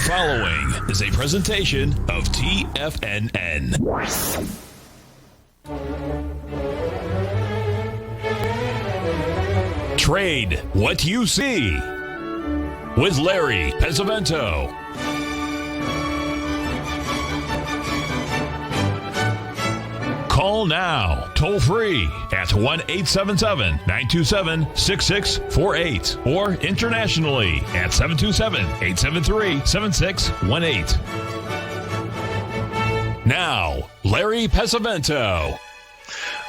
The following is a presentation of TFNN. Trade what you see with Larry Pesavento. Call now, toll free at 1-877-927-6648 or internationally at 727-873-7618. Now, Larry Pesavento.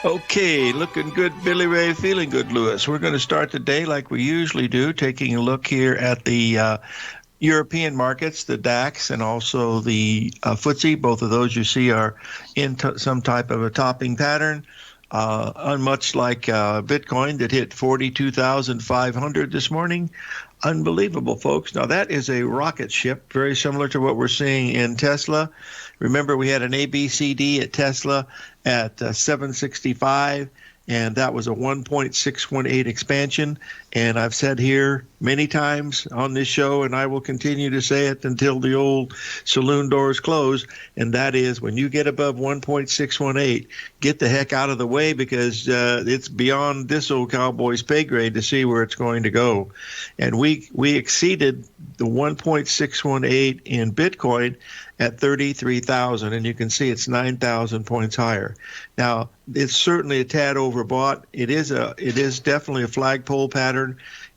Okay, looking good, Billy Ray, feeling good, Lewis. We're going to start the day like we usually do, taking a look here at the European markets, the DAX, and also the FTSE. Both of those you see are in some type of a topping pattern, much like Bitcoin that hit 42,500 this morning. Unbelievable, folks. Now, that is a rocket ship, very similar to what we're seeing in Tesla. Remember, we had an ABCD at Tesla at 765, and that was a 1.618 expansion. And I've said here many times on this show, and I will continue to say it until the old saloon doors close, and that is when you get above 1.618, get the heck out of the way, because it's beyond this old cowboy's pay grade to see where it's going to go. And we exceeded the 1.618 in Bitcoin at 33,000, and you can see it's 9,000 points higher. Now, it's certainly a tad overbought. It is definitely a flagpole pattern,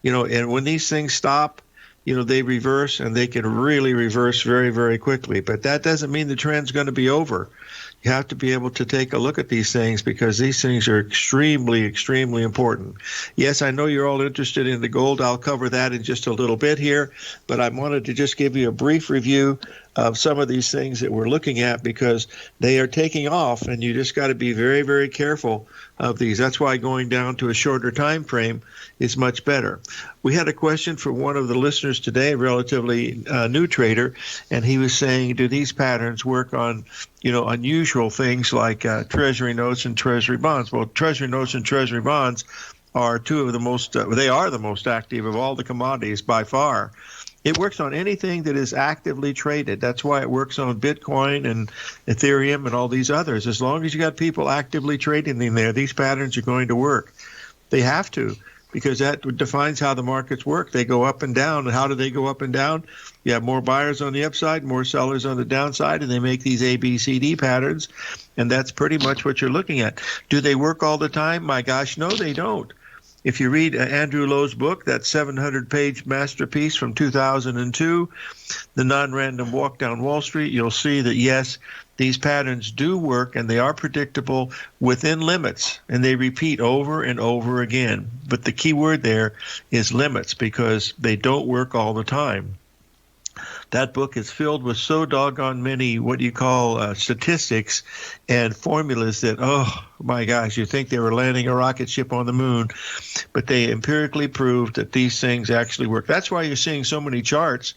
and when these things stop, they reverse, and they can really reverse very, very quickly. But that doesn't mean the trend's going to be over. You have to be able to take a look at these things, because these things are extremely, extremely important. Yes, I know you're all interested in the gold. I'll cover that in just a little bit here, but I wanted to just give you a brief review of some of these things that we're looking at, because they are taking off, and you just got to be very, very careful of these. That's why going down to a shorter time frame is much better. We had a question from one of the listeners today, a relatively new trader, and he was saying, do these patterns work on unusual things like treasury notes and treasury bonds? Well, treasury notes and treasury bonds are two of the most, they are the most active of all the commodities by far. It works on anything that is actively traded. That's why it works on Bitcoin and Ethereum and all these others. As long as you got people actively trading in there, these patterns are going to work. They have to, because that defines how the markets work. They go up and down. And how do they go up and down? You have more buyers on the upside, more sellers on the downside, and they make these ABCD patterns, and that's pretty much what you're looking at. Do they work all the time? My gosh, no, they don't. If you read Andrew Lowe's book, that 700-page masterpiece from 2002, The Non-Random Walk Down Wall Street, you'll see that, yes, these patterns do work, and they are predictable within limits, and they repeat over and over again. But the key word there is limits, because they don't work all the time. That book is filled with so doggone many what you call statistics and formulas that, oh, my gosh, you think they were landing a rocket ship on the moon. But they empirically proved that these things actually work. That's why you're seeing so many charts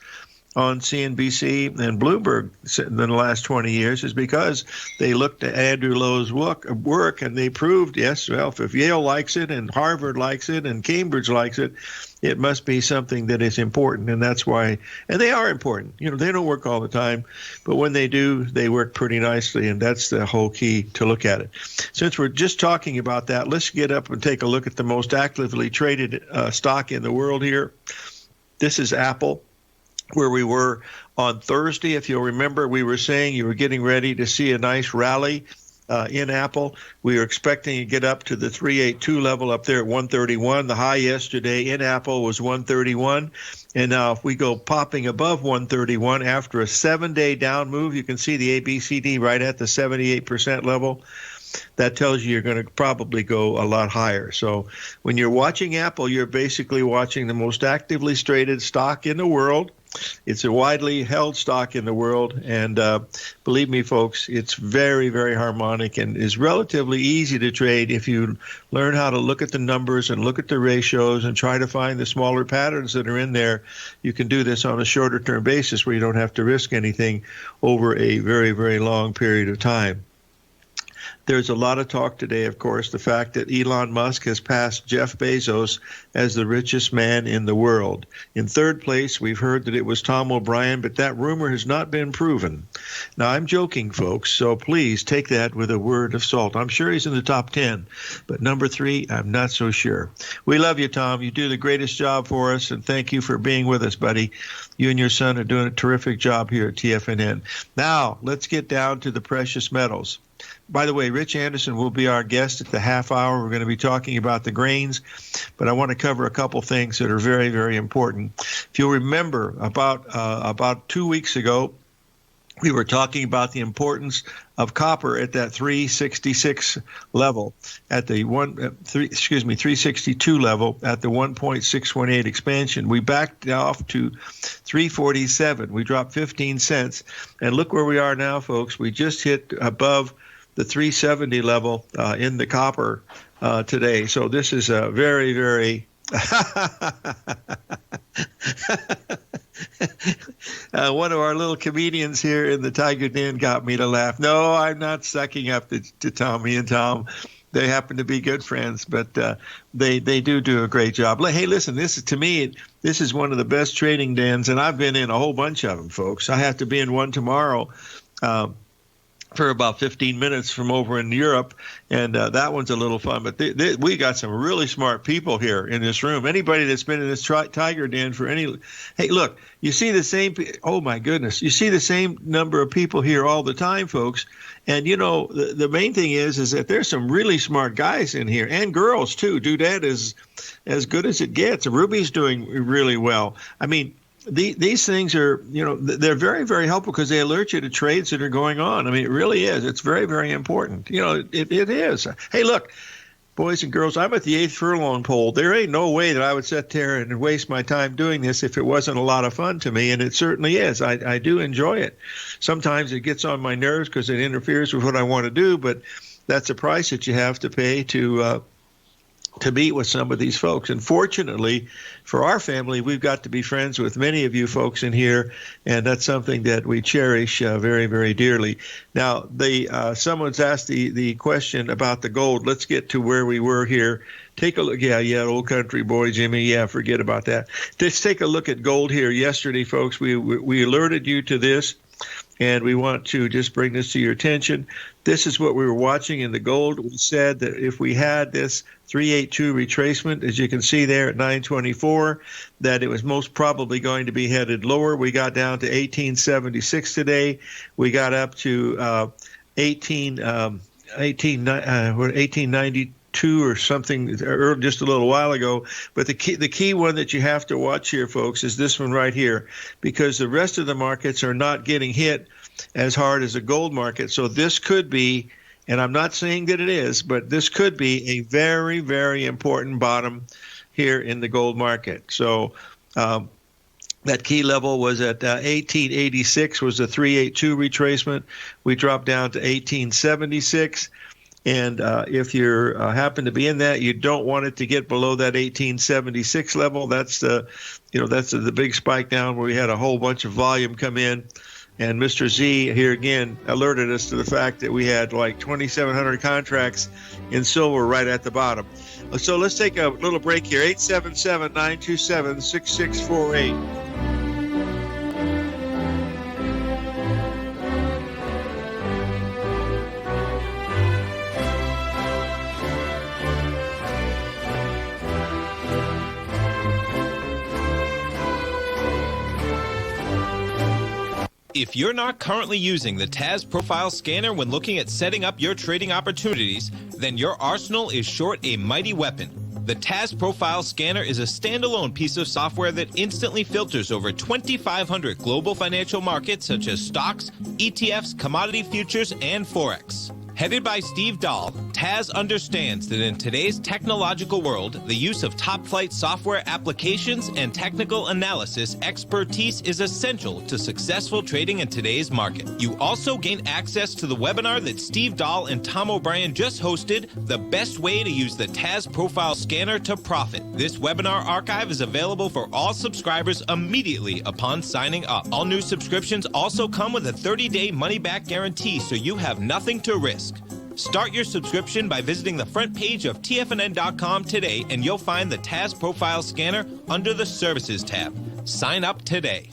on CNBC and Bloomberg in the last 20 years, is because they looked at Andrew Lowe's work, and they proved, yes, well, if Yale likes it and Harvard likes it and Cambridge likes it, it must be something that is important. And that's why, and they are important. They don't work all the time, but when they do, they work pretty nicely, and that's the whole key to look at it. Since we're just talking about that, let's get up and take a look at the most actively traded stock in the world here. This is Apple, where we were on Thursday. If you'll remember, we were saying you were getting ready to see a nice rally in Apple. We were expecting to get up to the 382 level up there at 131. The high yesterday in Apple was 131. And now if we go popping above 131 after a 7-day down move, you can see the ABCD right at the 78% level. That tells you you're going to probably go a lot higher. So when you're watching Apple, you're basically watching the most actively traded stock in the world. It's a widely held stock in the world, and believe me, folks, it's very, very harmonic and is relatively easy to trade if you learn how to look at the numbers and look at the ratios and try to find the smaller patterns that are in there. You can do this on a shorter-term basis where you don't have to risk anything over a very, very long period of time. There's a lot of talk today, of course, the fact that Elon Musk has passed Jeff Bezos as the richest man in the world. In third place, we've heard that it was Tom O'Brien, but that rumor has not been proven. Now, I'm joking, folks, so please take that with a word of salt. I'm sure he's in the top 10, but number 3, I'm not so sure. We love you, Tom. You do the greatest job for us, and thank you for being with us, buddy. You and your son are doing a terrific job here at TFNN. Now, let's get down to the precious metals. By the way, Rich Anderson will be our guest at the half hour. We're going to be talking about the grains, but I want to cover a couple things that are very, very important. If you'll remember, about 2 weeks ago, we were talking about the importance of copper at that 366 level, at the 362 level at the 1.618 expansion. We backed off to 347. We dropped 15 cents, and look where we are now, folks. We just hit above the 370 level in the copper today. So this is a very, very one of our little comedians here in the Tiger Den got me to laugh. No, I'm not sucking up to Tommy and Tom. They happen to be good friends, but they do a great job. Hey, listen, this is one of the best trading dens, and I've been in a whole bunch of them, folks. I have to be in one tomorrow for about 15 minutes from over in Europe, and that one's a little fun. But we got some really smart people here in this room. Anybody that's been in this Tiger Den for any – hey, look, you see the same – oh, my goodness. You see the same number of people here all the time, folks. And, you know, the main thing is that there's some really smart guys in here, and girls, too. Dudette is as good as it gets. Ruby's doing really well. I mean – these things are, you know, they're very, very helpful because they alert you to trades that are going on. I mean, it really is. It's very, very important. You know, it is. Hey, look, boys and girls, I'm at the 8th furlong pole. There ain't no way that I would sit there and waste my time doing this if it wasn't a lot of fun to me, and it certainly is. I do enjoy it. Sometimes it gets on my nerves because it interferes with what I want to do, but that's a price that you have to pay to meet with some of these folks. And fortunately for our family, we've got to be friends with many of you folks in here, and that's something that we cherish very, very dearly. Now, someone's asked the question about the gold. Let's get to where we were here. Take a look. Yeah, old country boy, Jimmy. Yeah, forget about that. Let's take a look at gold here. Yesterday, folks, we alerted you to this, and we want to just bring this to your attention. This is what we were watching in the gold. We said that if we had this 382 retracement, as you can see there at 924, that it was most probably going to be headed lower. We got down to 1876 today. We got up to 1892 or something, or just a little while ago. But the key one that you have to watch here, folks, is this one right here, because the rest of the markets are not getting hit as hard as the gold market. So this could be, and I'm not saying that it is, but this could be a very, very important bottom here in the gold market. So that key level was at 1886, was the 382 retracement. We dropped down to 1876. And if you happen to be in that, you don't want it to get below that 1876 level. That's the big spike down where we had a whole bunch of volume come in. And Mr. Z here again alerted us to the fact that we had like 2,700 contracts in silver right at the bottom. So let's take a little break here. 877-927-6648. If you're not currently using the TAS Profile Scanner when looking at setting up your trading opportunities, then your arsenal is short a mighty weapon. The TAS Profile Scanner is a standalone piece of software that instantly filters over 2,500 global financial markets such as stocks, ETFs, commodity futures, and Forex. Headed by Steve Dahl, TAS understands that in today's technological world, the use of top-flight software applications and technical analysis expertise is essential to successful trading in today's market. You also gain access to the webinar that Steve Dahl and Tom O'Brien just hosted, The Best Way to Use the TAS Profile Scanner to Profit. This webinar archive is available for all subscribers immediately upon signing up. All new subscriptions also come with a 30-day money-back guarantee, so you have nothing to risk. Start your subscription by visiting the front page of TFNN.com today, and you'll find the TAS Profile Scanner under the Services tab. Sign up today.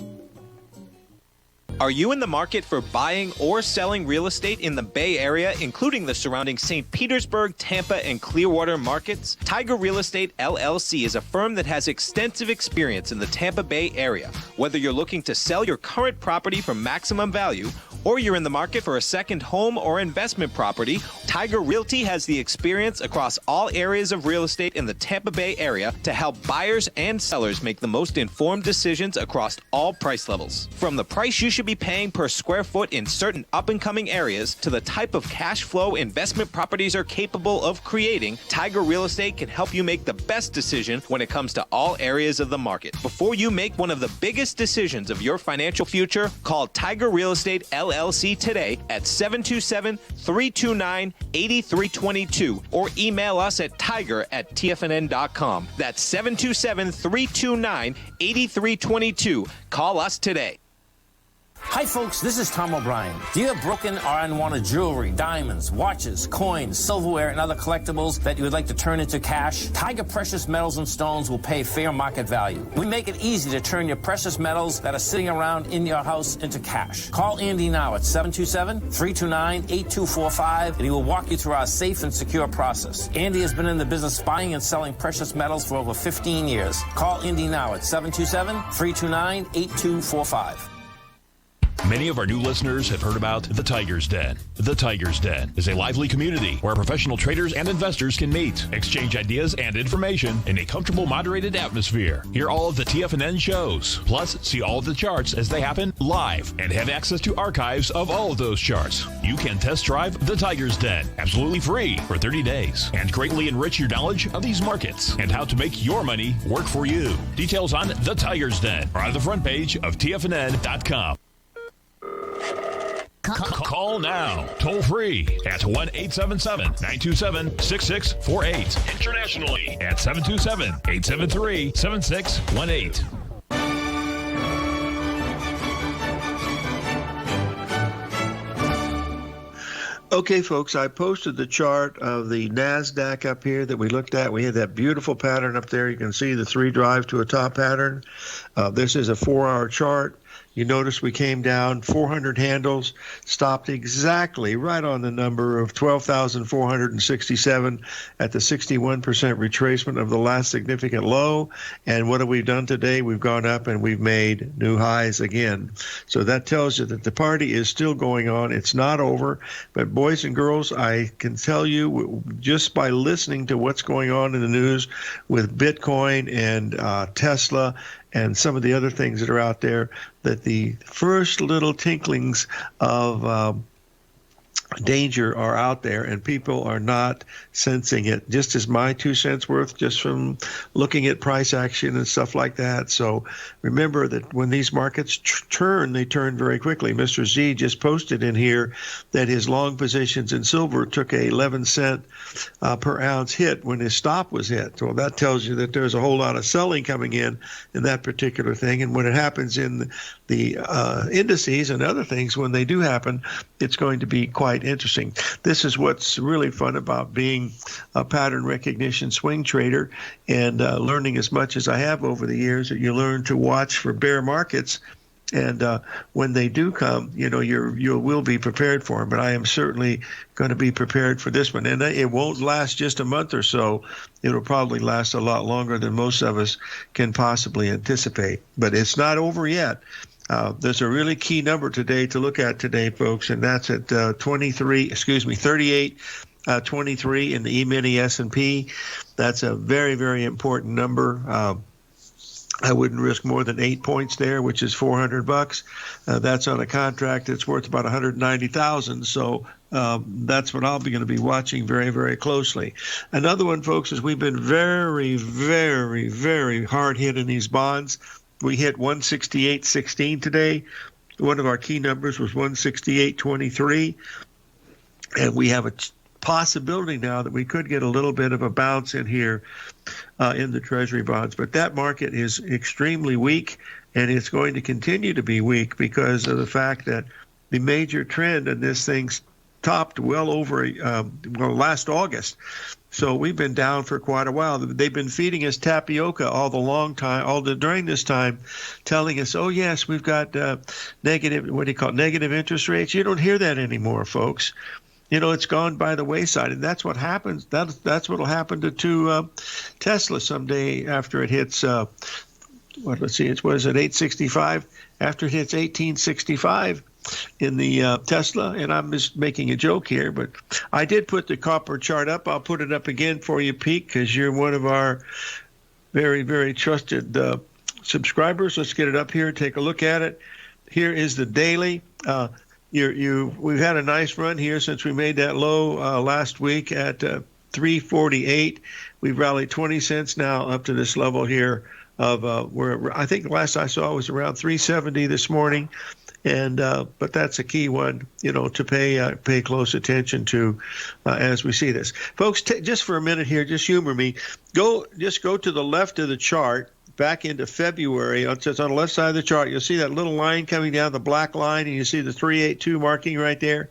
Are you in the market for buying or selling real estate in the Bay Area, including the surrounding St. Petersburg, Tampa, and Clearwater markets? Tiger Real Estate LLC is a firm that has extensive experience in the Tampa Bay area. Whether you're looking to sell your current property for maximum value, or you're in the market for a second home or investment property, Tiger Realty has the experience across all areas of real estate in the Tampa Bay area to help buyers and sellers make the most informed decisions across all price levels. From the price you should be paying per square foot in certain up-and-coming areas to the type of cash flow investment properties are capable of creating, Tiger Real Estate can help you make the best decision when it comes to all areas of the market. Before you make one of the biggest decisions of your financial future, call Tiger Real Estate LLC today at 727-329-8322 or email us at tiger@tfnn.com. That's 727-329-8322. Call us today. Hi folks, this is Tom O'Brien. Do you have broken or unwanted jewelry, diamonds, watches, coins, silverware, and other collectibles that you would like to turn into cash? Tiger Precious Metals and Stones will pay fair market value. We make it easy to turn your precious metals that are sitting around in your house into cash. Call Andy now at 727-329-8245 and he will walk you through our safe and secure process. Andy has been in the business buying and selling precious metals for over 15 years. Call Andy now at 727-329-8245. Many of our new listeners have heard about The Tiger's Den. The Tiger's Den is a lively community where professional traders and investors can meet, exchange ideas and information in a comfortable, moderated atmosphere. Hear all of the TFNN shows, plus see all of the charts as they happen live and have access to archives of all of those charts. You can test drive The Tiger's Den absolutely free for 30 days and greatly enrich your knowledge of these markets and how to make your money work for you. Details on The Tiger's Den are on the front page of TFNN.com. Call now, toll free at 1-877-927-6648. Internationally at 727-873-7618. Okay, folks, I posted the chart of the NASDAQ up here that we looked at. We had that beautiful pattern up there. You can see the 3 drive to a top pattern. This is a 4-hour chart. You notice we came down 400 handles, stopped exactly right on the number of 12,467 at the 61% retracement of the last significant low. And what have we done today? We've gone up and we've made new highs again. So that tells you that the party is still going on. It's not over. But boys and girls, I can tell you just by listening to what's going on in the news with Bitcoin and Tesla and some of the other things that are out there, that the first little tinklings of danger are out there and people are not sensing it. Just as my 2 cents worth, just from looking at price action and stuff like that. So remember that when these markets turn, they turn very quickly. Mr. Z just posted in here that his long positions in silver took a 11-cent per ounce hit when his stop was hit. So that tells you that there's a whole lot of selling coming in that particular thing. And when it happens in the indices and other things, when they do happen, it's going to be quite interesting. This is what's really fun about being a pattern recognition swing trader and learning as much as I have over the years, that you learn to watch for bear markets. And when they do come, you know, you will be prepared for them. But I am certainly going to be prepared for this one. And it won't last just a month or so. It'll probably last a lot longer than most of us can possibly anticipate. But it's not over yet. There's a really key number today to look at today, folks, and that's at 38.23 in the E-mini S&P. That's a very, very important number. I wouldn't risk more than 8 points there, which is $400. That's on a contract that's worth about $190,000. So that's what I'll be going to be watching very, very closely. Another one, folks, is we've been very, very, very hard hit in these bonds. We hit 168.16 today. One of our key numbers was 168.23. And we have a possibility now that we could get a little bit of a bounce in here in the Treasury bonds. But that market is extremely weak, and it's going to continue to be weak because of the fact that the major trend in this thing topped well over last August. So we've been down for quite a while. They've been feeding us tapioca during this time, telling us, oh yes, we've got negative interest rates. You don't hear that anymore, folks. It's gone by the wayside, and that's what happens. That's what will happen to Tesla someday after it hits. It was at 865. After it hits 1865. In the Tesla, and I'm just making a joke here, but I did put the copper chart up. I'll put it up again for you, Pete, because you're one of our very, very trusted subscribers. Let's get it up here and take a look at it. Here is the daily. We've had a nice run here since we made that low last week at 348. We've rallied 20 cents now up to this level here of where I think the last I saw was around 370 this morning. And but that's a key one, to pay close attention to as we see this, folks. Just for a minute here, just humor me. Go to the left of the chart, back into February. Just on the left side of the chart, you'll see that little line coming down, the black line, and you see the 382 marking right there.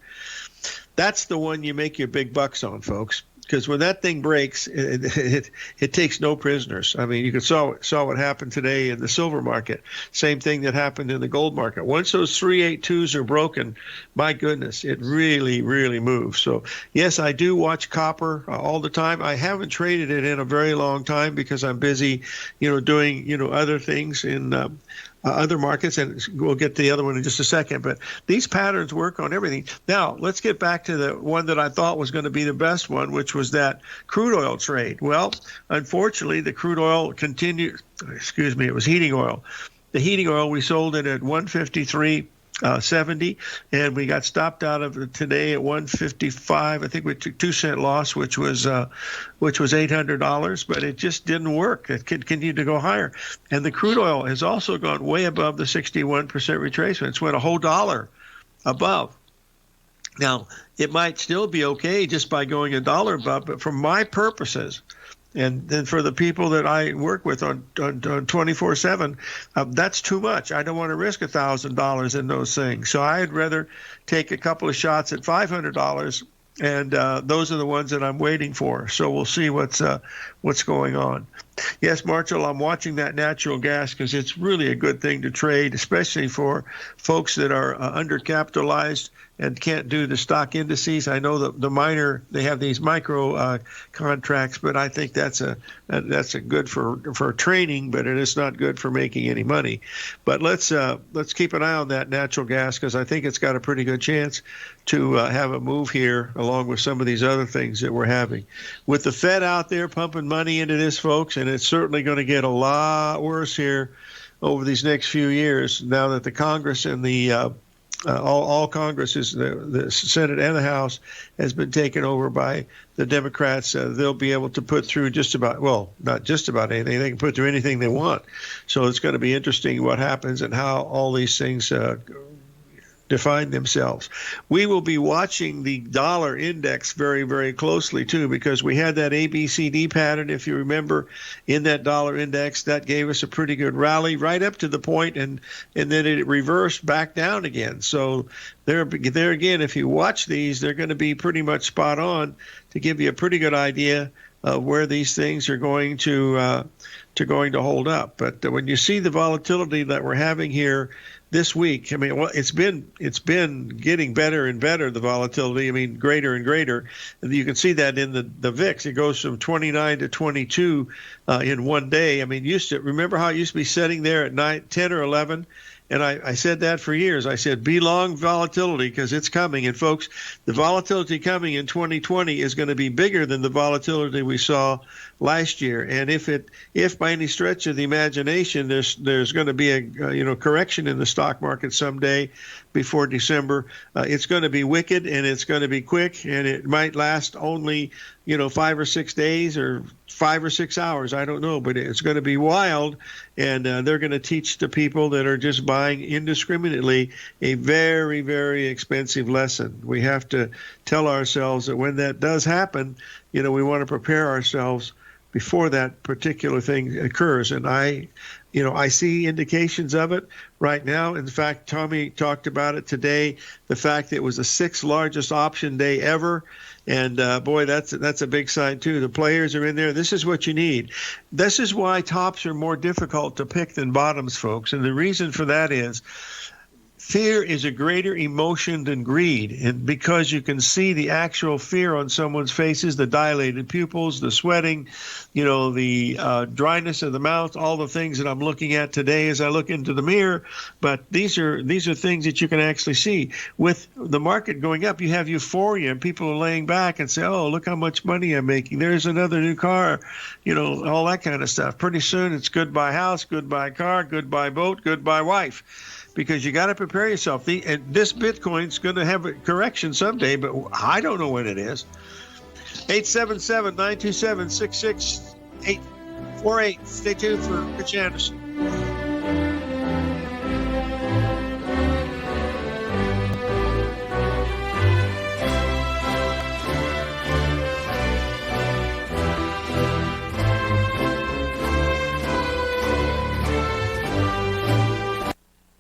That's the one you make your big bucks on, folks. Because when that thing breaks, it takes no prisoners. I mean, you saw what happened today in the silver market. Same thing that happened in the gold market. Once those 382s are broken, my goodness, it really, really moves. So, yes, I do watch copper all the time. I haven't traded it in a very long time because I'm busy, doing, other things in other markets, and we'll get to the other one in just a second. But these patterns work on everything. Now, let's get back to the one that I thought was going to be the best one, which was that crude oil trade. Well, unfortunately, the crude oil continued. It was heating oil. The heating oil, we sold it at 153.70, and we got stopped out of it today at 155. I think we took 2-cent loss, which was $800, but it just didn't work. It continued to go higher, and the crude oil has also gone way above the 61% retracement. It's went a whole dollar above. Now, it might still be okay just by going a dollar above, but for my purposes, and then for the people that I work with on 24/7, that's too much. I don't want to risk $1,000 in those things. So I'd rather take a couple of shots at $500, and those are the ones that I'm waiting for. So we'll see what's going on. Yes, Marshall, I'm watching that natural gas because it's really a good thing to trade, especially for folks that are undercapitalized and can't do the stock indices. I know they have these micro contracts, but I think that's a good for training, but it is not good for making any money. But let's keep an eye on that natural gas because I think it's got a pretty good chance to have a move here along with some of these other things that we're having. With the Fed out there pumping money into this, folks, and it's certainly going to get a lot worse here over these next few years now that the Congress and the all Congress is the Senate and the House has been taken over by the Democrats. They'll be able to put through not just about anything. They can put through anything they want. So it's going to be interesting what happens and how all these things define themselves. We will be watching the dollar index very, very closely too, because we had that ABCD pattern, if you remember, in that dollar index that gave us a pretty good rally right up to the point, and then it reversed back down again. So there again, if you watch these, they're going to be pretty much spot on to give you a pretty good idea of where these things are going to hold up. But when you see the volatility that we're having here this week, I mean, well, it's been getting better and better, the volatility. I mean, greater and greater. And you can see that in the VIX. It goes from 29 to 22 in one day. I mean, remember how it used to be sitting there at 10 or 11? And I said that for years. I said, be long volatility because it's coming. And folks, the volatility coming in 2020 is going to be bigger than the volatility we saw last year. And if by any stretch of the imagination there's going to be a correction in the stock market someday before December, it's going to be wicked and it's going to be quick, and it might last only 5 or 6 days or 5 or 6 hours. I don't know, but it's going to be wild, and they're going to teach the people that are just buying indiscriminately a very, very expensive lesson. We have to tell ourselves that when that does happen, we want to prepare ourselves before that particular thing occurs. And I I see indications of it right now. In fact, Tommy talked about it today, the fact that it was the 6th largest option day ever. And boy, that's a big sign too. The players are in there. This is what you need. This is why tops are more difficult to pick than bottoms, folks. And the reason for that is fear is a greater emotion than greed, and because you can see the actual fear on someone's faces, the dilated pupils, the sweating, the dryness of the mouth, all the things that I'm looking at today as I look into the mirror. But these are things that you can actually see. With the market going up, you have euphoria, and people are laying back and say, "Oh, look how much money I'm making. There's another new car," all that kind of stuff. Pretty soon, it's goodbye house, goodbye car, goodbye boat, goodbye wife. Because you got to prepare yourself. And this Bitcoin's going to have a correction someday, but I don't know when it is. 877-927-6648. Stay tuned for Rich Anderson.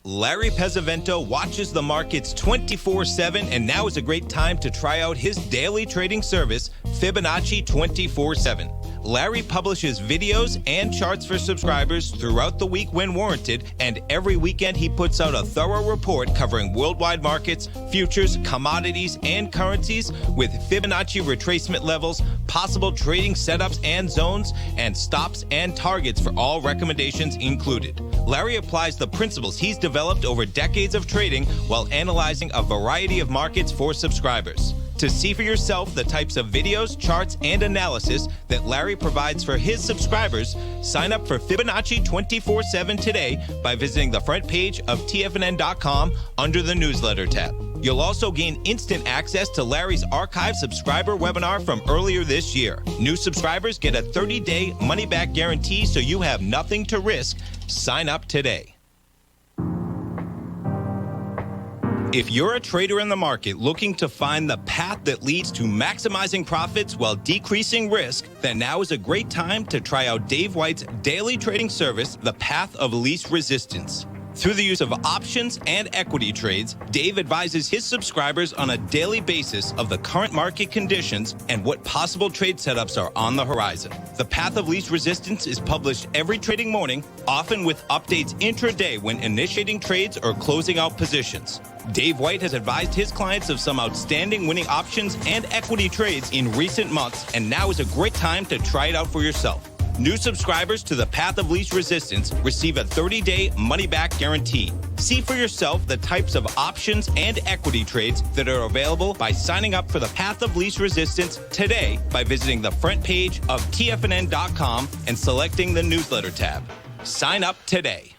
Larry Pesavento watches the markets 24/7, and now is a great time to try out his daily trading service, Fibonacci 24/7. Larry publishes videos and charts for subscribers throughout the week when warranted, and every weekend he puts out a thorough report covering worldwide markets, futures, commodities, and currencies with Fibonacci retracement levels, possible trading setups and zones, and stops and targets for all recommendations included. Larry applies the principles he's developed over decades of trading while analyzing a variety of markets for subscribers. To see for yourself the types of videos, charts, and analysis that Larry provides for his subscribers, sign up for Fibonacci 24/7 today by visiting the front page of TFNN.com under the newsletter tab. You'll also gain instant access to Larry's archive subscriber webinar from earlier this year. New subscribers get a 30-day money-back guarantee, so you have nothing to risk. Sign up today. If you're a trader in the market looking to find the path that leads to maximizing profits while decreasing risk, then now is a great time to try out Dave White's daily trading service, The Path of Least Resistance. Through the use of options and equity trades, Dave advises his subscribers on a daily basis of the current market conditions and what possible trade setups are on the horizon. The Path of Least Resistance is published every trading morning, often with updates intraday when initiating trades or closing out positions. Dave White has advised his clients of some outstanding winning options and equity trades in recent months, and now is a great time to try it out for yourself. New subscribers to the Path of Least Resistance receive a 30-day money-back guarantee. See for yourself the types of options and equity trades that are available by signing up for the Path of Least Resistance today by visiting the front page of TFNN.com and selecting the newsletter tab. Sign up today.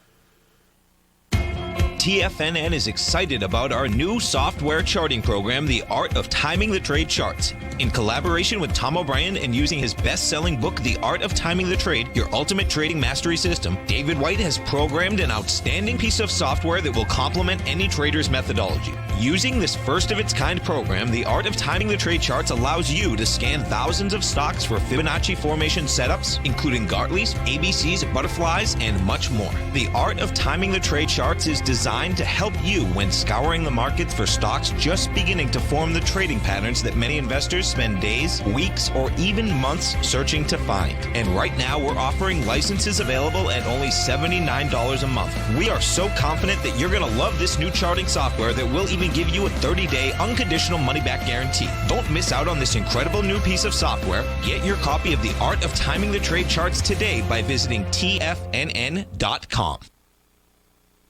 TFNN is excited about our new software charting program, The Art of Timing the Trade Charts. In collaboration with Tom O'Brien and using his best-selling book, The Art of Timing the Trade, Your Ultimate Trading Mastery System, David White has programmed an outstanding piece of software that will complement any trader's methodology. Using this first-of-its-kind program, The Art of Timing the Trade Charts allows you to scan thousands of stocks for Fibonacci formation setups, including Gartley's, ABC's, butterflies, and much more. The Art of Timing the Trade Charts is designed to help you when scouring the markets for stocks just beginning to form the trading patterns that many investors spend days, weeks, or even months searching to find. And right now, we're offering licenses available at only $79 a month. We are so confident that you're going to love this new charting software that will even give you a 30-day unconditional money-back guarantee. Don't miss out on this incredible new piece of software. Get your copy of The Art of Timing the Trade Charts today by visiting TFNN.com.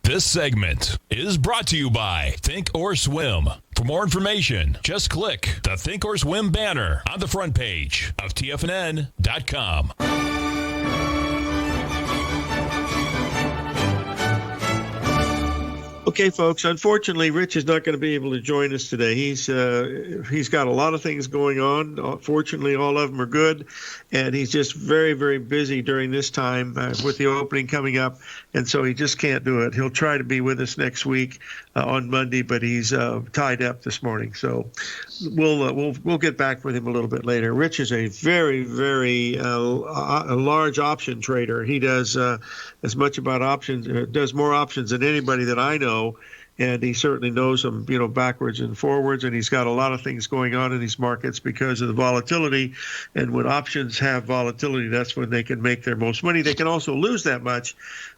This segment is brought to you by Think or Swim. For more information, just click the Think or Swim banner on the front page of TFNN.com. Well, Okay, folks. Unfortunately, Rich is not going to be able to join us today. He's got a lot of things going on. Fortunately, all of them are good, and he's just very, very busy during this time with the opening coming up, and so he just can't do it. He'll try to be with us next week on Monday, but he's tied up this morning. So we'll get back with him a little bit later. Rich is a very, very a large option trader. He does as much about options, does more options than anybody that I know. And he certainly knows them, backwards and forwards. And he's got a lot of things going on in these markets because of the volatility. And when options have volatility, that's when they can make their most money. They can also lose that much.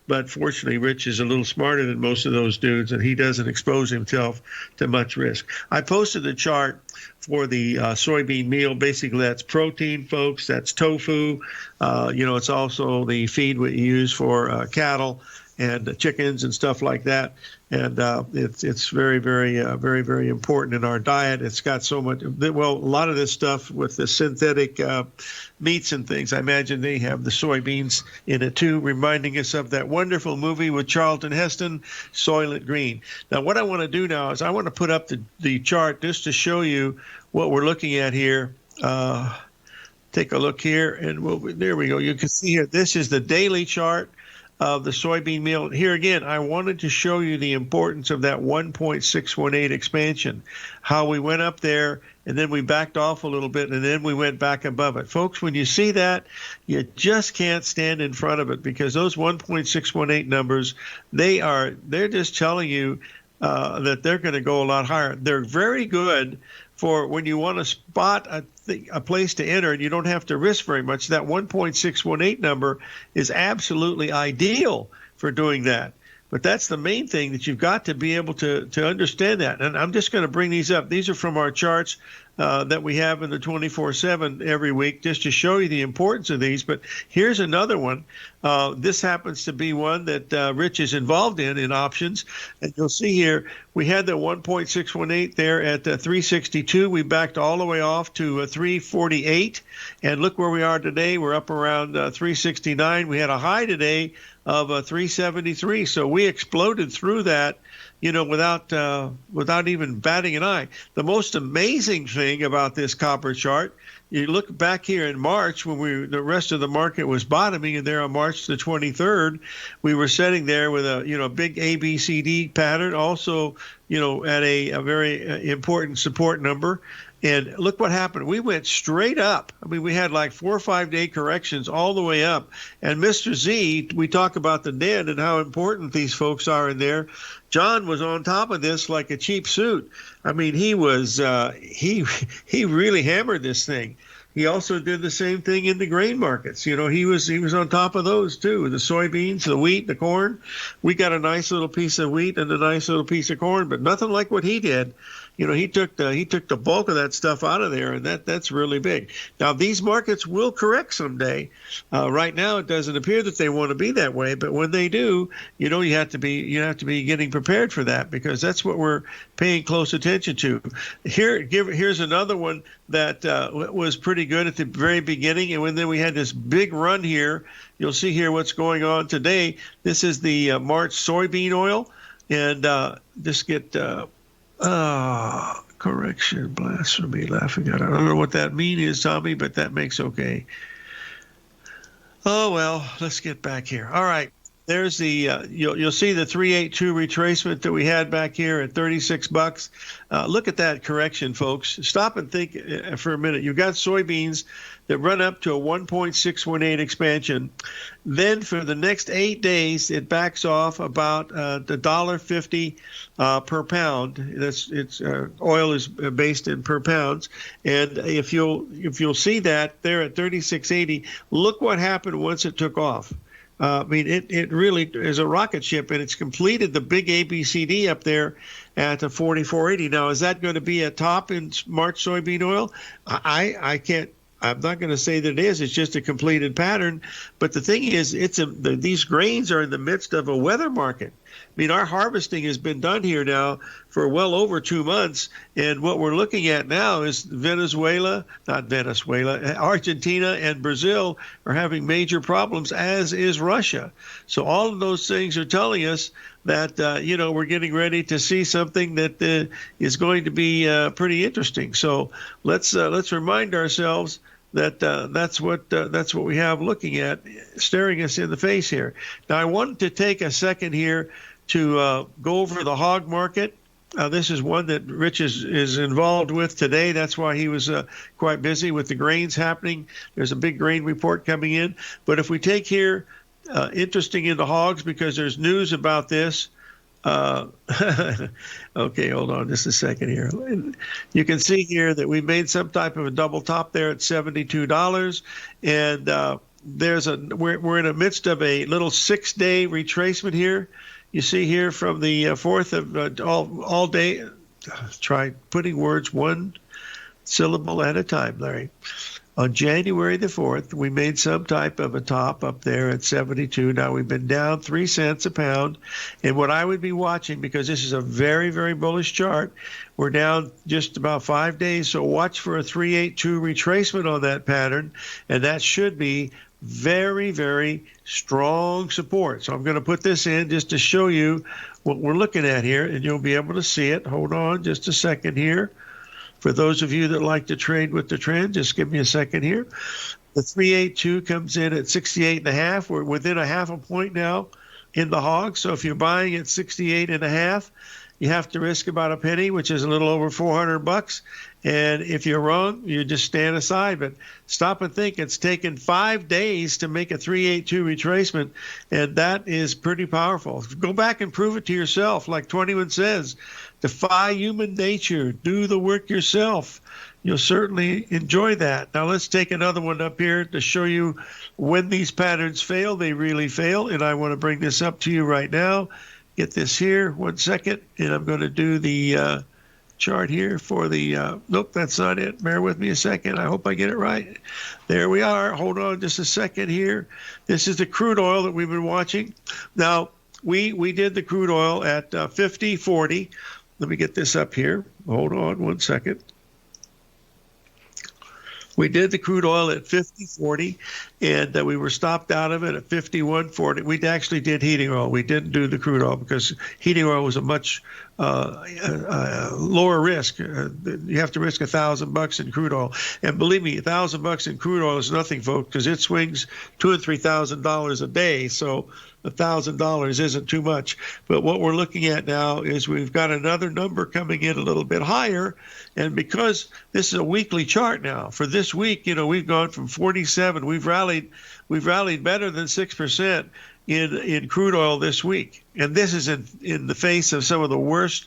But fortunately, Rich is a little smarter than most of those dudes, and he doesn't expose himself to much risk. I posted the chart for the soybean meal. Basically, that's protein, folks. That's tofu. It's also the feed we use for cattle and chickens and stuff like that. And it's very, very, very, very important in our diet. It's got so much, a lot of this stuff with the synthetic meats and things, I imagine they have the soybeans in it too, reminding us of that wonderful movie with Charlton Heston, Soylent Green. Now, what I want to do now is I want to put up the chart just to show you what we're looking at here. Take a look here, and there we go. You can see here, this is the daily chart of the soybean meal. Here again, I wanted to show you the importance of that 1.618 expansion, how we went up there and then we backed off a little bit and then we went back above it. Folks, when you see that, you just can't stand in front of it because those 1.618 numbers, they're just telling you that they're going to go a lot higher. They're very good for when you want to spot a place to enter and you don't have to risk very much. That 1.618 number is absolutely ideal for doing that. But that's the main thing, that you've got to be able to understand that. And I'm just going to bring these up. These are from our charts that we have in the 24/7 every week, just to show you the importance of these. But here's another one. This happens to be one that Rich is involved in options. And you'll see here, we had the 1.618 there at 362. We backed all the way off to 348. And look where we are today. We're up around 369. We had a high today of 373. So we exploded through that, without even batting an eye. The most amazing thing about this copper chart, you look back here in March when the rest of the market was bottoming, and there on March the 23rd, we were sitting there with a big ABCD pattern, also, at a very important support number. And look what happened. We went straight up. I mean, we had like 4 or 5 day corrections all the way up. And Mr. Z, we talk about the den and how important these folks are in there. John was on top of this like a cheap suit. I mean, he was he really hammered this thing. He also did the same thing in the grain markets. He was on top of those too. The soybeans, the wheat, the corn. We got a nice little piece of wheat and a nice little piece of corn, but nothing like what he did. He took the bulk of that stuff out of there, and that's really big. Now, these markets will correct someday. Right now, it doesn't appear that they want to be that way, but when they do, you have to be getting prepared for that, because that's what we're paying close attention to. Here's another one that was pretty good at the very beginning, and then we had this big run here. You'll see here what's going on today. This is the March soybean oil, and just get. Correction, blasphemy, laughing at it. I don't know what that is, Tommy, but that makes okay. Oh, well, let's get back here. All right. There's the you'll see the 382 retracement that we had back here at $36. Look at that correction, folks. Stop and think for a minute. You've got soybeans that run up to a 1.618 expansion. Then for the next 8 days, it backs off about $1.50 per pound. Oil is based in per pounds, and if you'll see that there at 36.80, look what happened once it took off. I mean, it really is a rocket ship, and it's completed the big ABCD up there at the 44.80. Now, is that going to be a top in March soybean oil? I can't. I'm not going to say that it is. It's just a completed pattern. But the thing is, these grains are in the midst of a weather market. mean, our harvesting has been done here now for well over 2 months. And what we're looking at now is Argentina and Brazil are having major problems, as is Russia. So all of those things are telling us that, we're getting ready to see something that is going to be pretty interesting. So let's remind ourselves that that's what we have looking at, staring us in the face here. Now, I wanted to take a second here to go over the hog market. This is one that Rich is involved with today. That's why he was quite busy with the grains happening. There's a big grain report coming in. But if we take here, interesting in the hogs, because there's news about this. Okay, hold on just a second here. You can see here that we made some type of a double top there at $72, and we're in the midst of a little 6-day retracement here. You see here from the 4th of all day. Try putting words one syllable at a time, Larry. On January the 4th, we made some type of a top up there at 72. Now we've been down 3 cents a pound. And what I would be watching, because this is a very, very bullish chart, we're down just about 5 days. So watch for a 382 retracement on that pattern. And that should be very, very strong support. So I'm going to put this in just to show you what we're looking at here, and you'll be able to see it. Hold on just a second here. For those of you that like to trade with the trend, just give me a second here. The 382 comes in at 68.5. We're within a half a point now in the hog. So if you're buying at 68.5, you have to risk about a penny, which is a little over $400. And if you're wrong, you just stand aside. But stop and think. It's taken 5 days to make a 382 retracement, and that is pretty powerful. Go back and prove it to yourself. Like 21 says, defy human nature. Do the work yourself. You'll certainly enjoy that. Now let's take another one up here to show you when these patterns fail. They really fail, and I want to bring this up to you right now. Get this here, 1 second, and I'm going to do the chart here for the, nope, that's not it. Bear with me a second. I hope I get it right. There we are. Hold on just a second here. This is the crude oil that we've been watching. Now, we did the crude oil at 50.40. Let me get this up here. Hold on 1 second. We did the crude oil at 50.40, and we were stopped out of it at 51.40. We actually did heating oil. We didn't do the crude oil because heating oil was a much lower risk. You have to risk $1,000 in crude oil, and believe me, $1,000 in crude oil is nothing, folks, because it swings $2,000 and $3,000 a day. So $1,000 isn't too much. But what we're looking at now is we've got another number coming in a little bit higher, and because this is a weekly chart now, for this week, we've gone from 47. We've rallied better than 6% in crude oil this week, and this is in the face of some of the worst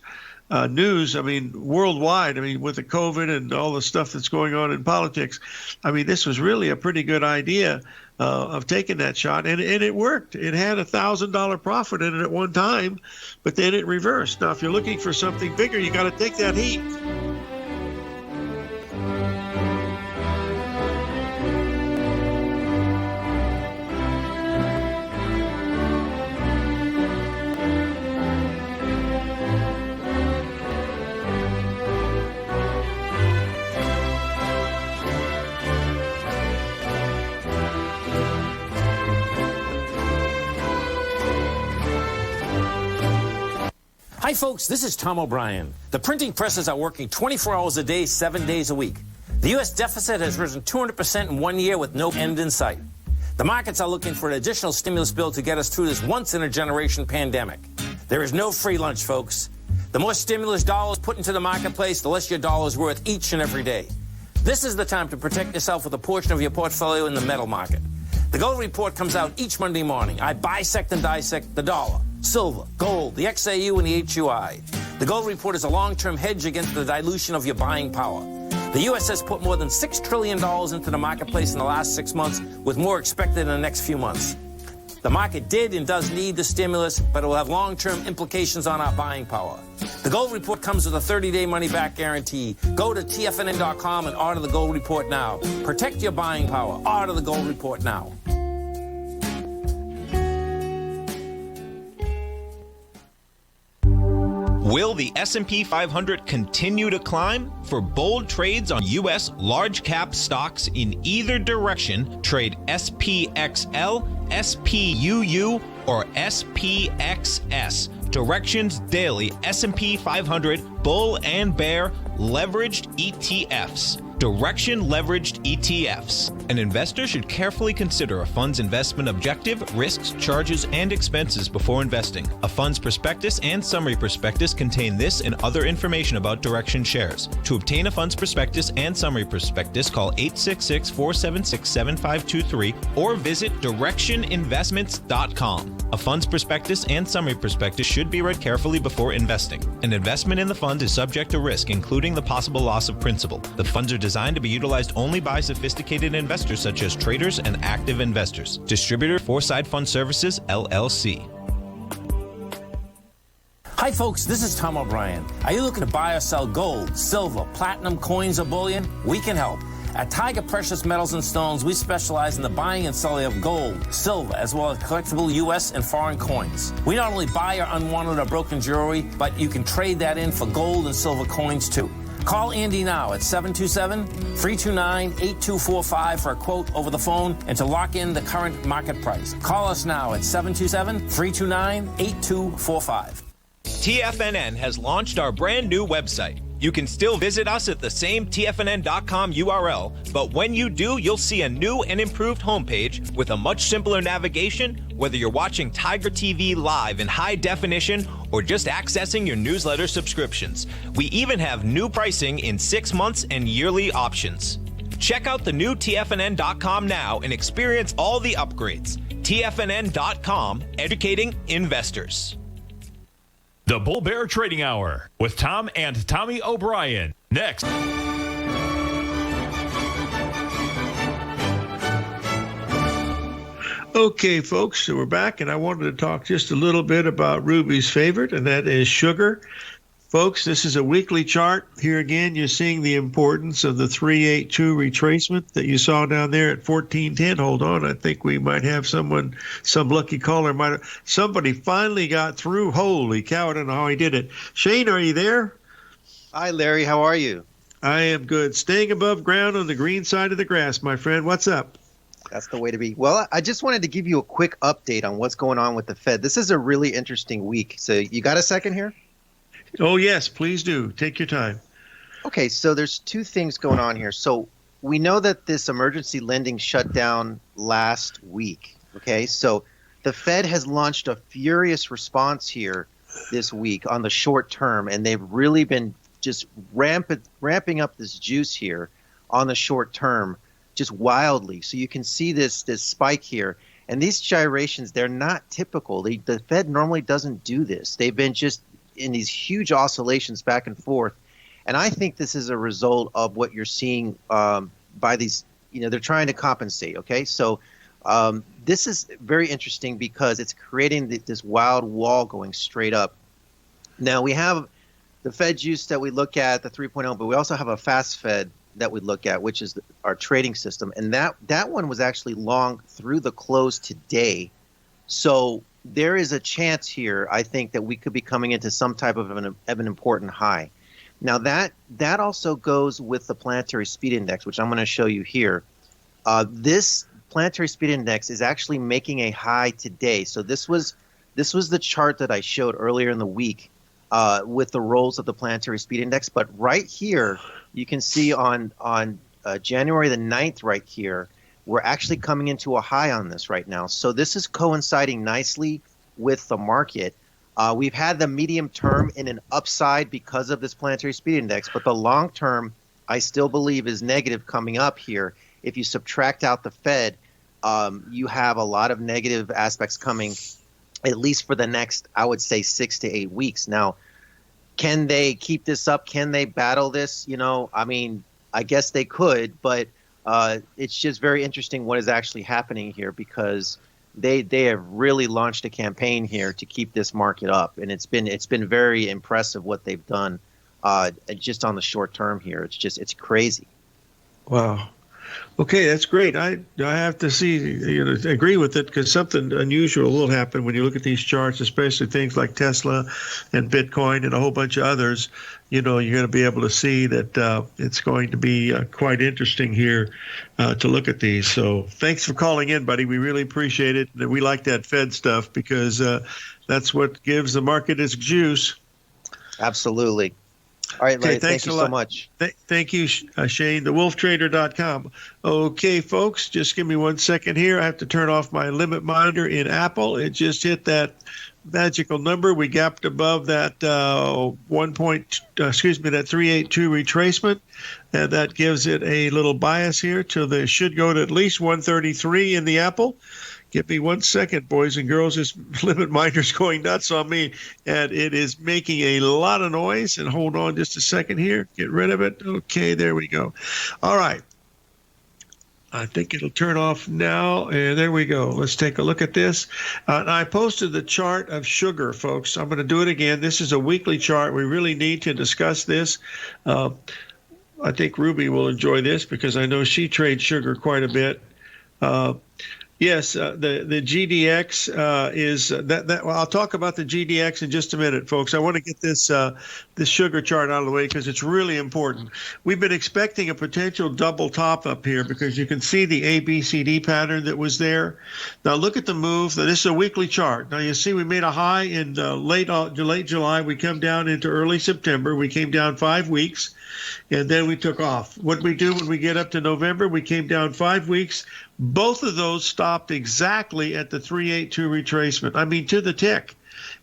news. I mean, worldwide. I mean, with the COVID and all the stuff that's going on in politics. I mean, this was really a pretty good idea of taking that shot, and it worked. It had $1,000 profit in it at one time, but then it reversed. Now, if you're looking for something bigger, you got to take that heat. Hi folks, this is Tom O'Brien. The printing presses are working 24 hours a day, 7 days a week. The U.S. deficit has risen 200% in 1 year with no end in sight. The markets are looking for an additional stimulus bill to get us through this once-in-a-generation pandemic. There is no free lunch, folks. The more stimulus dollars put into the marketplace, the less your dollar is worth each and every day. This is the time to protect yourself with a portion of your portfolio in the metal market. The gold report comes out each Monday morning. I bisect and dissect the dollar, silver, gold, the XAU, and the HUI. The gold report is a long-term hedge against the dilution of your buying power. The U.S. has put more than $6 trillion into the marketplace in the last 6 months, with more expected in the next few months. The market did and does need the stimulus, but it will have long-term implications on our buying power. The gold report comes with a 30-day money-back guarantee. Go to TFNN.com and order the gold report now. Protect your buying power. Order the gold report now. Will the S&P 500 continue to climb? For bold trades on U.S. large cap stocks in either direction, trade SPXL, SPUU, or SPXS. Directions Daily S&P 500 Bull and Bear Leveraged ETFs. Direction Leveraged ETFs. An investor should carefully consider a fund's investment objective, risks, charges, and expenses before investing. A fund's prospectus and summary prospectus contain this and other information about Direction shares. To obtain a fund's prospectus and summary prospectus, call 866-476-7523 or visit directioninvestments.com. A fund's prospectus and summary prospectus should be read carefully before investing. An investment in the fund is subject to risk, including the possible loss of principal. The funds are designed to be utilized only by sophisticated investors such as traders and active investors. Distributor Foreside Fund Services, LLC. Hi folks, this is Tom O'Brien. Are you looking to buy or sell gold, silver, platinum, coins, or bullion? We can help. At Tiger Precious Metals and Stones, we specialize in the buying and selling of gold, silver, as well as collectible U.S. and foreign coins. We not only buy your unwanted or broken jewelry, but you can trade that in for gold and silver coins too. Call Andy now at 727-329-8245 for a quote over the phone and to lock in the current market price. Call us now at 727-329-8245. TFNN has launched our brand new website. You can still visit us at the same TFNN.com URL, but when you do, you'll see a new and improved homepage with a much simpler navigation, whether you're watching Tiger TV live in high definition or just accessing your newsletter subscriptions. We even have new pricing in 6 months and yearly options. Check out the new TFNN.com now and experience all the upgrades. TFNN.com, educating investors. The Bull Bear Trading Hour with Tom and Tommy O'Brien. Next. Okay, folks, so we're back, and I wanted to talk just a little bit about Ruby's favorite, and that is sugar. Folks, this is a weekly chart. Here again, you're seeing the importance of the 382 retracement that you saw down there at 1410. Hold on, I think we might have some lucky caller. Somebody finally got through. Holy cow, I don't know how he did it. Shane, are you there? Hi, Larry. How are you? I am good. Staying above ground on the green side of the grass, my friend. What's up? That's the way to be. Well, I just wanted to give you a quick update on what's going on with the Fed. This is a really interesting week. So you got a second here? Oh, yes, please do. Take your time. Okay, so there's two things going on here. So we know that this emergency lending shut down last week. Okay, so the Fed has launched a furious response here this week on the short term, and they've really been just ramping up this juice here on the short term just wildly. So you can see this spike here. And these gyrations, they're not typical. The Fed normally doesn't do this. They've been just in these huge oscillations back and forth. And I think this is a result of what you're seeing by these, they're trying to compensate, okay? So this is very interesting because it's creating this wild wall going straight up. Now, we have the Fed juice that we look at, the 3.0, but we also have a fast Fed that we look at, which is our trading system. And that one was actually long through the close today. So there is a chance here, I think, that we could be coming into some type of an important high. Now, that also goes with the planetary speed index, which I'm going to show you here. This planetary speed index is actually making a high today. So this was the chart that I showed earlier in the week with the rolls of the planetary speed index. But right here, you can see on January the 9th right here, we're actually coming into a high on this right now. So this is coinciding nicely with the market. We've had the medium term in an upside because of this planetary speed index, but the long term, I still believe, is negative coming up here. If you subtract out the Fed, you have a lot of negative aspects coming, at least for the next, I would say, 6 to 8 weeks. Now, can they keep this up? Can they battle this? I mean, I guess they could, but it's just very interesting what is actually happening here because they have really launched a campaign here to keep this market up, and it's been very impressive what they've done just on the short term here. It's crazy. Wow. Okay, that's great. I have to agree with it, because something unusual will happen when you look at these charts, especially things like Tesla and Bitcoin and a whole bunch of others. You're going to be able to see that it's going to be quite interesting here to look at these. So thanks for calling in, buddy. We really appreciate it. We like that Fed stuff because that's what gives the market its juice. Absolutely. All right, Larry, thanks thank you a lot. so much. Thank you, Shane, thewolftrader.com. Okay, folks, just give me 1 second here. I have to turn off my limit monitor in Apple. It just hit that magical number. We gapped above that that 382 retracement, and that gives it a little bias here till they should go to at least 133 in the Apple. Give me 1 second, boys and girls. This limit miner's going nuts on me, and it is making a lot of noise. And hold on just a second here. Get rid of it. Okay, there we go. All right. I think it'll turn off now, and there we go. Let's take a look at this. I posted the chart of sugar, folks. I'm going to do it again. This is a weekly chart. We really need to discuss this. I think Ruby will enjoy this because I know she trades sugar quite a bit. Yes, the GDX is that. Well, I'll talk about the GDX in just a minute, folks. I want to get this sugar chart out of the way because it's really important. We've been expecting a potential double top up here because you can see the ABCD pattern that was there. Now look at the move. Now, this is a weekly chart. Now you see we made a high in late July. We come down into early September. We came down 5 weeks, and then we took off. What did we do when we get up to November? We came down 5 weeks. Both of those stopped exactly at the 382 retracement. I mean, to the tick.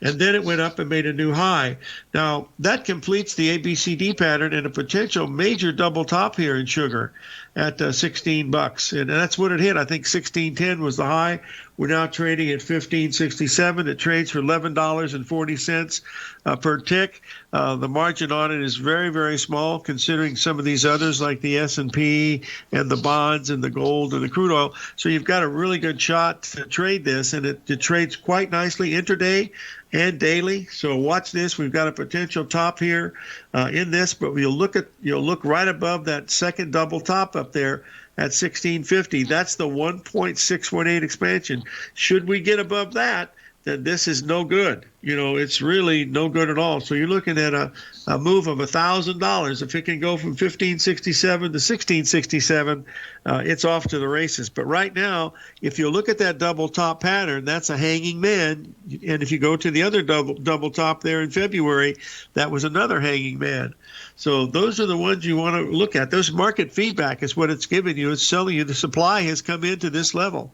And then it went up and made a new high. Now, that completes the ABCD pattern and a potential major double top here in sugar at $16. And that's what it hit. I think 16.10 was the high. We're now trading at 15.67. It trades for $11.40 per tick. The margin on it is very, very small, considering some of these others like the S&P and the bonds and the gold and the crude oil. So you've got a really good shot to trade this, and it trades quite nicely intraday and daily. So watch this. We've got a potential top here in this, but you'll look right above that second double top up there at 1650. That's the 1.618 expansion. Should we get above that, then this is no good. It's really no good at all. So you're looking at a move of $1,000. If it can go from 1567 to 1667, it's off to the races. But right now, if you look at that double top pattern, that's a hanging man. And if you go to the other double top there in February, that was another hanging man. So those are the ones you want to look at. Those market feedback is what it's giving you. It's telling you the supply has come into this level.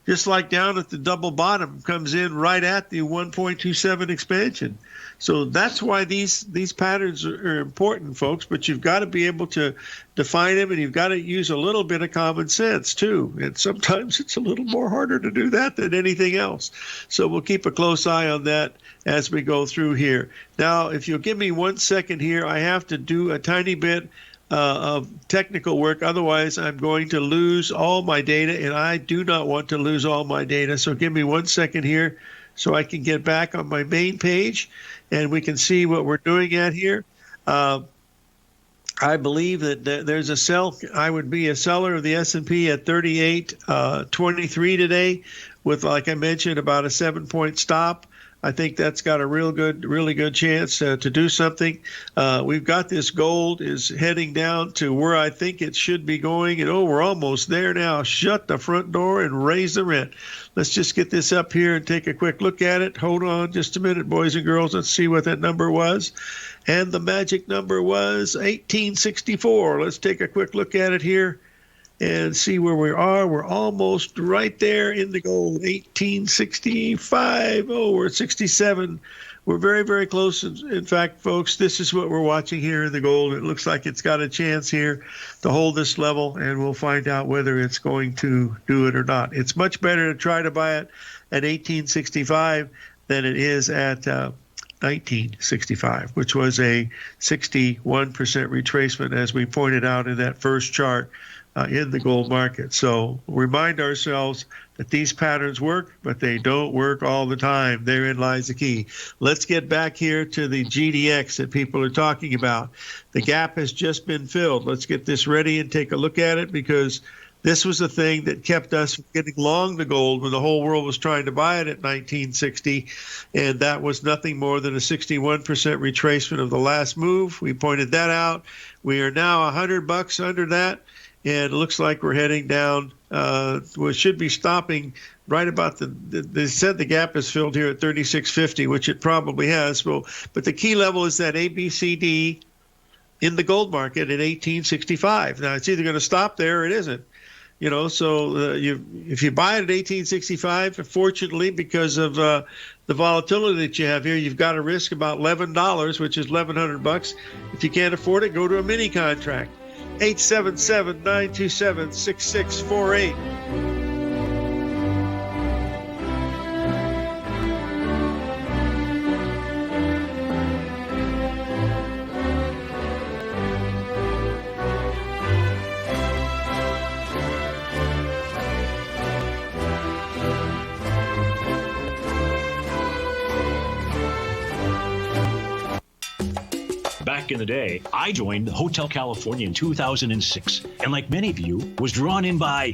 Just like down at the double bottom comes in right at the 1.27 expansion. So that's why these patterns are important, folks, but you've got to be able to define them, and you've got to use a little bit of common sense too. And sometimes it's a little more harder to do that than anything else. So we'll keep a close eye on that as we go through here. Now, if you'll give me 1 second here, I have to do a tiny bit of technical work. Otherwise, I'm going to lose all my data, and I do not want to lose all my data. So give me 1 second here so I can get back on my main page and we can see what we're doing at here. I believe that there's a sell. I would be a seller of the S&P at 38.23 today with, like I mentioned, about a 7-point stop. I think that's got a really good chance to do something. We've got this gold is heading down to where I think it should be going. And we're almost there now. Shut the front door and raise the rent. Let's just get this up here and take a quick look at it. Hold on just a minute, boys and girls. Let's see what that number was. And the magic number was 1864. Let's take a quick look at it here and see where we are. We're almost right there in the gold, 1865. We're at 67. We're very, very close. In fact, folks, this is what we're watching here in the gold. It looks like it's got a chance here to hold this level, and we'll find out whether it's going to do it or not. It's much better to try to buy it at 1865 than it is at 1965, which was a 61% retracement, as we pointed out in that first chart in the gold market. So remind ourselves that these patterns work, but they don't work all the time. Therein lies the key. Let's get back here to the GDX that people are talking about. The gap has just been filled. Let's get this ready and take a look at it, because this was the thing that kept us from getting long the gold when the whole world was trying to buy it at 1960, and that was nothing more than a 61% retracement of the last move. We pointed that out. We are now $100 under that, and it looks like we're heading down. We should be stopping right about they said the gap is filled here at 36.50, which it probably has. Well, but the key level is that ABCD in the gold market at 1865. Now, it's either going to stop there or it isn't. So if you buy it at 1865, fortunately, because of the volatility that you have here, you've got a risk about $11, which is $1,100. If you can't afford it, go to a mini contract. 877-927-6648. Back in the day, I joined Hotel California in 2006, and like many of you, was drawn in by,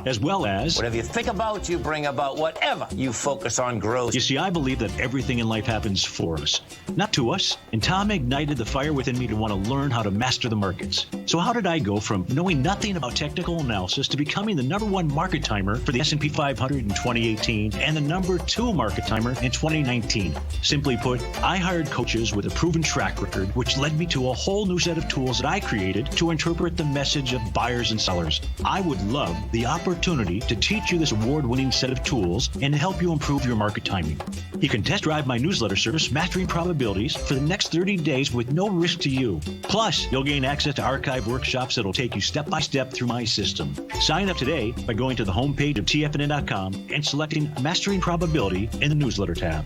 as well as... Whatever you think about, you bring about. Whatever you focus on grows. You see, I believe that everything in life happens for us, not to us. And Tom ignited the fire within me to want to learn how to master the markets. So how did I go from knowing nothing about technical analysis to becoming the #1 market timer for the S&P 500 in 2018 and the #2 market timer in 2019? Simply put, I hired coaches with a proven track record, which led me to a whole new set of tools that I created to interpret the message of buyers and sellers. I would love the opportunity to teach you this award-winning set of tools and help you improve your market timing. You can test drive my newsletter service, Mastering Probabilities, for the next 30 days with no risk to you. Plus, you'll gain access to archive workshops that'll take you step-by-step through my system. Sign up today by going to the homepage of TFNN.com and selecting Mastering Probability in the newsletter tab.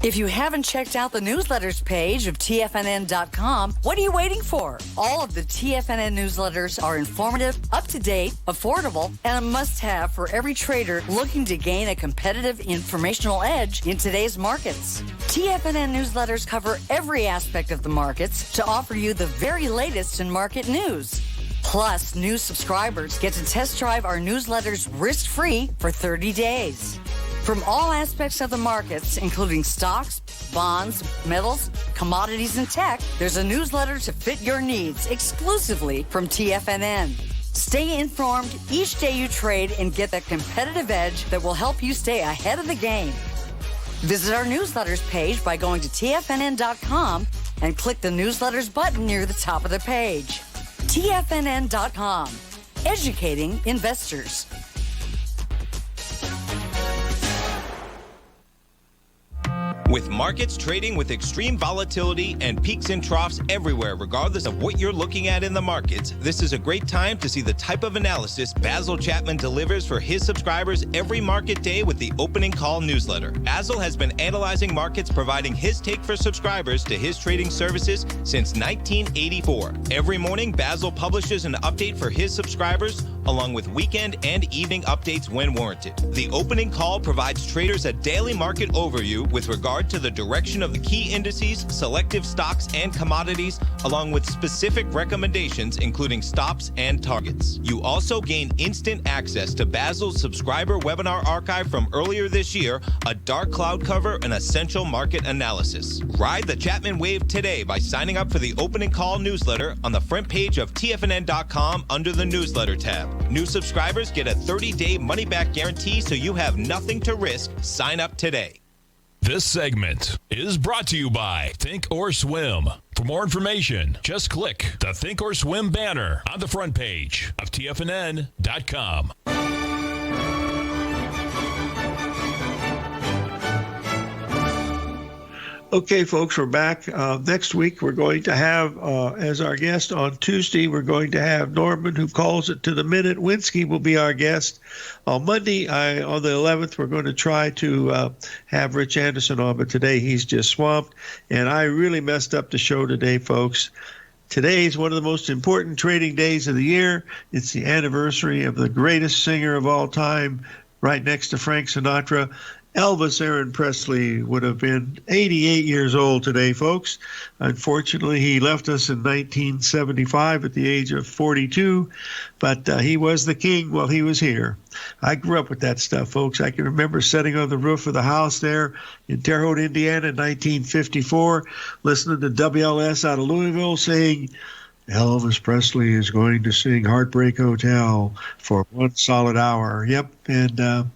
If you haven't checked out the newsletters page of TFNN.com, what are you waiting for? All of the TFNN newsletters are informative, up-to-date, affordable, and a must-have for every trader looking to gain a competitive informational edge in today's markets. TFNN newsletters cover every aspect of the markets to offer you the very latest in market news. Plus, new subscribers get to test drive our newsletters risk-free for 30 days. From all aspects of the markets, including stocks, bonds, metals, commodities, and tech, there's a newsletter to fit your needs exclusively from TFNN. Stay informed each day you trade and get that competitive edge that will help you stay ahead of the game. Visit our newsletters page by going to TFNN.com and click the newsletters button near the top of the page. TFNN.com, educating investors. With markets trading with extreme volatility and peaks and troughs everywhere, regardless of what you're looking at in the markets, this is a great time to see the type of analysis Basil Chapman delivers for his subscribers every market day with the Opening Call newsletter. Basil has been analyzing markets, providing his take for subscribers to his trading services since 1984. Every morning, Basil publishes an update for his subscribers, along with weekend and evening updates when warranted. The Opening Call provides traders a daily market overview with regard to the direction of the key indices, selective stocks, and commodities, along with specific recommendations, including stops and targets. You also gain instant access to Basil's subscriber webinar archive from earlier this year, a dark cloud cover, and essential market analysis. Ride the Chapman wave today by signing up for the Opening Call newsletter on the front page of TFNN.com under the newsletter tab. New subscribers get a 30-day money-back guarantee, so you have nothing to risk. Sign up today. This segment is brought to you by Think or Swim. For more information, just click the Think or Swim banner on the front page of TFNN.com. Okay, folks, we're back. Next week, we're going to have, as our guest on Tuesday, we're going to have Norman, who calls it to the minute. Winsky will be our guest. On Monday, on the 11th, we're going to try to have Rich Anderson on, but today he's just swamped. And I really messed up the show today, folks. Today is one of the most important trading days of the year. It's the anniversary of the greatest singer of all time, right next to Frank Sinatra. Elvis Aaron Presley would have been 88 years old today, folks. Unfortunately, he left us in 1975 at the age of 42, but he was the king while he was here. I grew up with that stuff, folks. I can remember sitting on the roof of the house there in Terre Haute, Indiana in 1954, listening to WLS out of Louisville saying, Elvis Presley is going to sing Heartbreak Hotel for 1 solid hour. Yep, and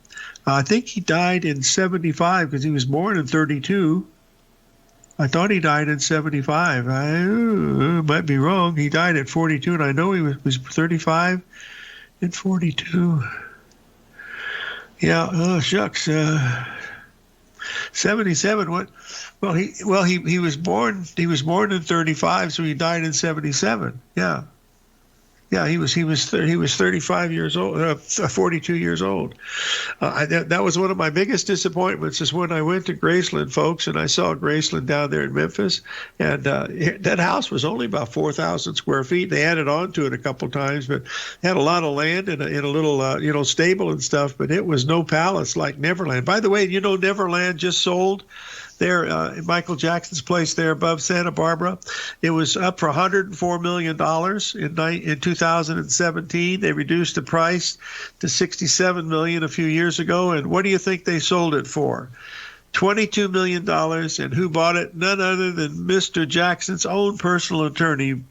I think he died in 75 because he was born in 32. I thought he died in 75. I might be wrong. He died at 42, and I know he was 35 and 42. Yeah, oh, shucks. 77. What? Well, he was born in 35, so he died in 77. Yeah. Yeah, he was 35 years old, 42 years old. That was one of my biggest disappointments is when I went to Graceland, folks, and I saw Graceland down there in Memphis, and that house was only about 4,000 square feet. They added on to it a couple times, but had a lot of land and a little stable and stuff. But it was no palace like Neverland. By the way, Neverland just sold. There, Michael Jackson's place there above Santa Barbara. It was up for $104 million in 2017. They reduced the price to $67 million a few years ago. And what do you think they sold it for? $22 million. And who bought it? None other than Mr. Jackson's own personal attorney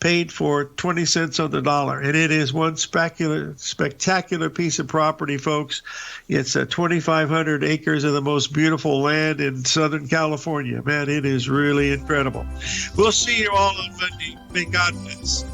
paid for 20 cents on the dollar. And it is one spectacular piece of property, folks. It's 2,500 acres of the most beautiful land in Southern California. Man, it is really incredible. We'll see you all on Monday. May God bless.